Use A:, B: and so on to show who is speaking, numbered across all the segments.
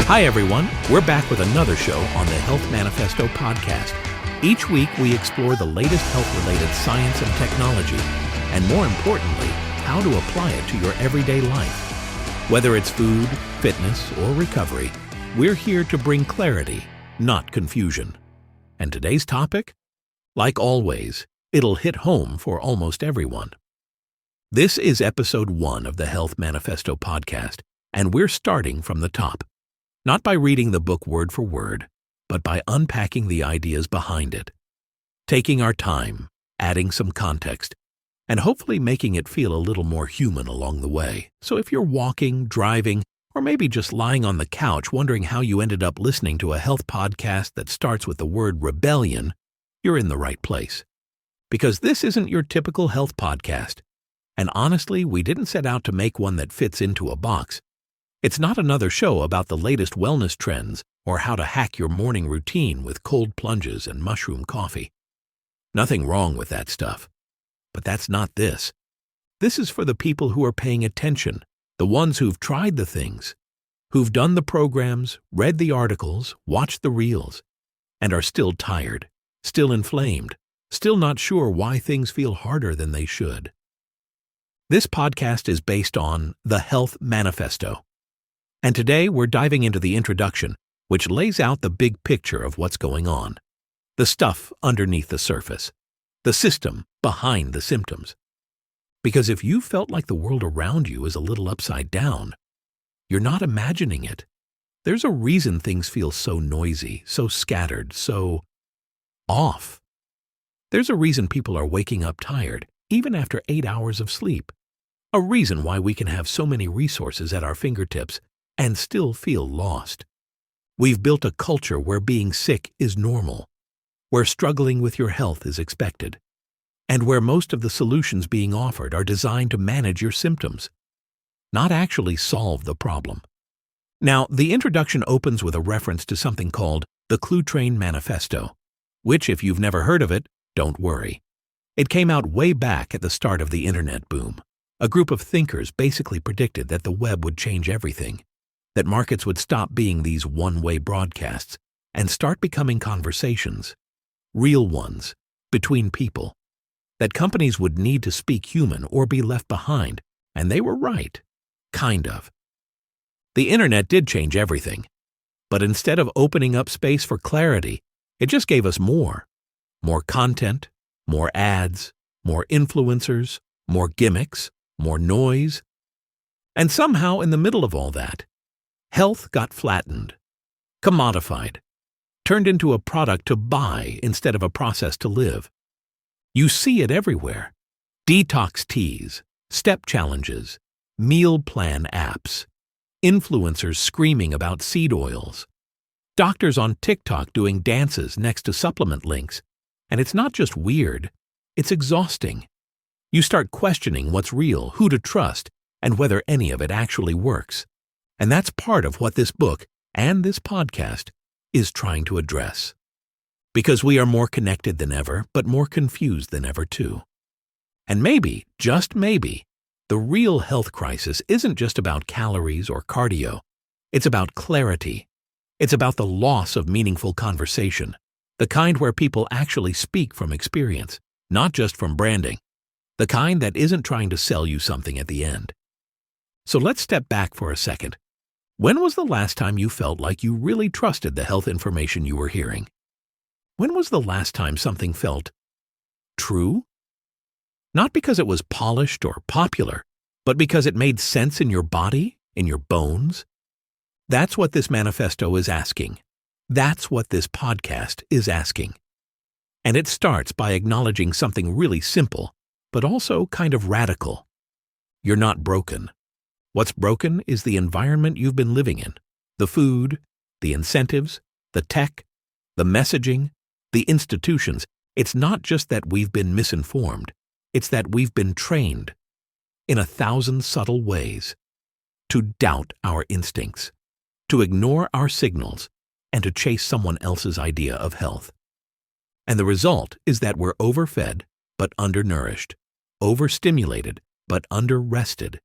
A: Hi everyone, we're back with another show on the Health Manifesto podcast. Each week we explore the latest health-related science and technology, and more importantly, how to apply it to your everyday life. Whether it's food, fitness, or recovery, we're here to bring clarity, not confusion. And today's topic? Like always, it'll hit home for almost everyone. This is episode 1 of the Health Manifesto podcast, and we're starting from the top. Not by reading the book word for word, but by unpacking the ideas behind it. Taking our time, adding some context, and hopefully making it feel a little more human along the way. So if you're walking, driving, or maybe just lying on the couch wondering how you ended up listening to a health podcast that starts with the word rebellion, you're in the right place. Because this isn't your typical health podcast. And honestly, we didn't set out to make one that fits into a box. It's not another show about the latest wellness trends or how to hack your morning routine with cold plunges and mushroom coffee. Nothing wrong with that stuff. But that's not this. This is for the people who are paying attention, the ones who've tried the things, who've done the programs, read the articles, watched the reels, and are still tired, still inflamed, still not sure why things feel harder than they should. This podcast is based on the Health Manifesto. And today we're diving into the introduction, which lays out the big picture of what's going on. The stuff underneath the surface. The system behind the symptoms. Because if you felt like the world around you is a little upside down, you're not imagining it. There's a reason things feel so noisy, so scattered, so off. There's a reason people are waking up tired, even after 8 hours of sleep. A reason why we can have so many resources at our fingertips and still feel lost. We've built a culture where being sick is normal, where struggling with your health is expected, and where most of the solutions being offered are designed to manage your symptoms, not actually solve the problem. Now, the introduction opens with a reference to something called the Health Manifesto, which, if you've never heard of it, don't worry. It came out way back at the start of the internet boom. A group of thinkers basically predicted that the web would change everything, that markets would stop being these one-way broadcasts and start becoming conversations, real ones, between people, that companies would need to speak human or be left behind, and they were right, kind of. The internet did change everything, but instead of opening up space for clarity, it just gave us more content, more ads, more influencers, more gimmicks, more noise. And somehow in the middle of all that, health got flattened, commodified, turned into a product to buy instead of a process to live. You see it everywhere. Detox teas, step challenges, meal plan apps, influencers screaming about seed oils, doctors on TikTok doing dances next to supplement links. And it's not just weird, it's exhausting. You start questioning what's real, who to trust, and whether any of it actually works. And that's part of what this book and this podcast is trying to address. Because we are more connected than ever, but more confused than ever too. And maybe, just maybe, the real health crisis isn't just about calories or cardio. It's about clarity. It's about the loss of meaningful conversation, the kind where people actually speak from experience, not just from branding, the kind that isn't trying to sell you something at the end. So let's step back for a second. When was the last time you felt like you really trusted the health information you were hearing? When was the last time something felt true? Not because it was polished or popular, but because it made sense in your body, in your bones. That's what this manifesto is asking. That's what this podcast is asking. And it starts by acknowledging something really simple, but also kind of radical. You're not broken. What's broken is the environment you've been living in, the food, the incentives, the tech, the messaging, the institutions. It's not just that we've been misinformed, it's that we've been trained, in 1,000 subtle ways, to doubt our instincts, to ignore our signals, and to chase someone else's idea of health. And the result is that we're overfed but undernourished, overstimulated but underrested,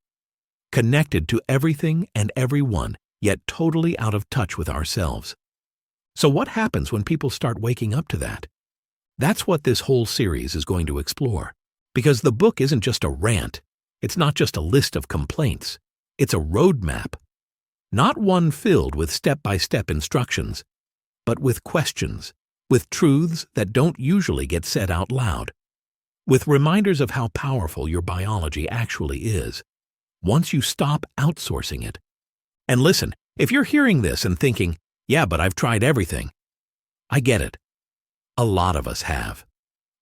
A: connected to everything and everyone, yet totally out of touch with ourselves. So what happens when people start waking up to that? That's what this whole series is going to explore. Because the book isn't just a rant. It's not just a list of complaints. It's a roadmap. Not one filled with step-by-step instructions, but with questions, with truths that don't usually get said out loud, with reminders of how powerful your biology actually is, once you stop outsourcing it. And listen, if you're hearing this and thinking, yeah, but I've tried everything, I get it. A lot of us have.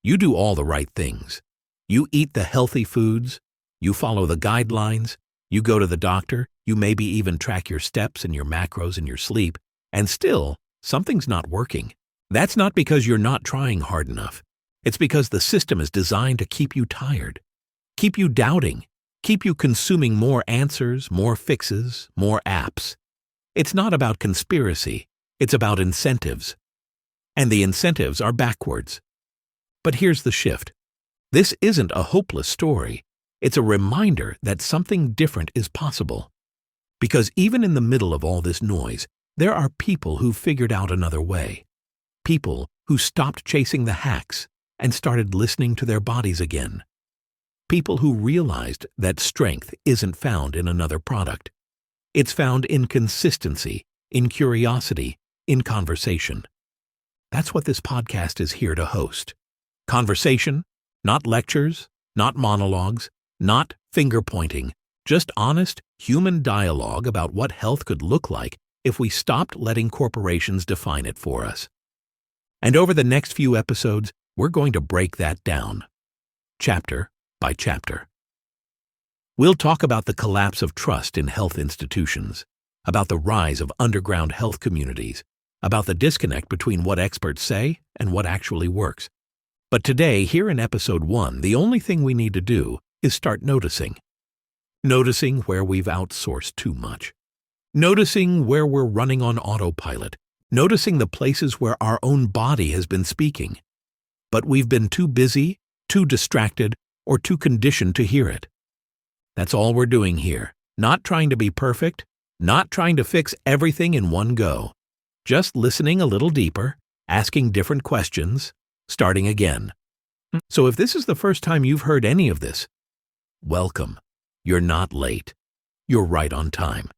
A: You do all the right things. You eat the healthy foods, you follow the guidelines, you go to the doctor, you maybe even track your steps and your macros and your sleep, and still, something's not working. That's not because you're not trying hard enough. It's because the system is designed to keep you tired, keep you doubting, keep you consuming more answers, more fixes, more apps. It's not about conspiracy, it's about incentives. And the incentives are backwards. But here's the shift. This isn't a hopeless story. It's a reminder that something different is possible. Because even in the middle of all this noise, there are people who've figured out another way. People who stopped chasing the hacks and started listening to their bodies again. People who realized that strength isn't found in another product. It's found in consistency, in curiosity, in conversation. That's what this podcast is here to host. Conversation, not lectures, not monologues, not finger-pointing, just honest, human dialogue about what health could look like if we stopped letting corporations define it for us. And over the next few episodes, we're going to break that down, chapter by chapter. We'll talk about the collapse of trust in health institutions, about the rise of underground health communities, about the disconnect between what experts say and what actually works. But today, here in Episode 1, the only thing we need to do is start noticing. Noticing where we've outsourced too much. Noticing where we're running on autopilot. Noticing the places where our own body has been speaking. But we've been too busy, too distracted, or too conditioned to hear it. That's all we're doing here. Not trying to be perfect, not trying to fix everything in one go. Just listening a little deeper, asking different questions, starting again. So if this is the first time you've heard any of this, welcome. You're not late. You're right on time.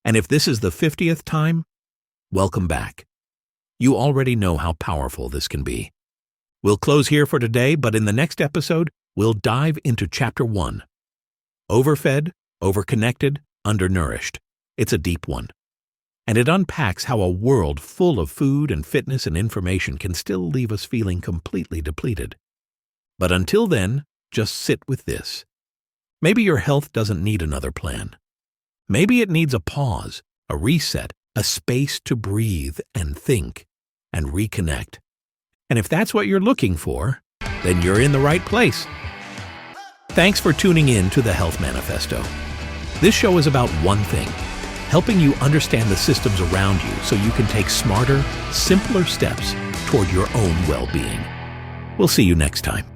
A: And if this is the 50th time, welcome back. You already know how powerful this can be. We'll close here for today, but in the next episode, we'll dive into Chapter 1. Overfed, overconnected, undernourished. It's a deep one. And it unpacks how a world full of food and fitness and information can still leave us feeling completely depleted. But until then, just sit with this. Maybe your health doesn't need another plan. Maybe it needs a pause, a reset, a space to breathe and think and reconnect. And if that's what you're looking for, then you're in the right place. Thanks for tuning in to the Health Manifesto. This show is about one thing, helping you understand the systems around you so you can take smarter, simpler steps toward your own well-being. We'll see you next time.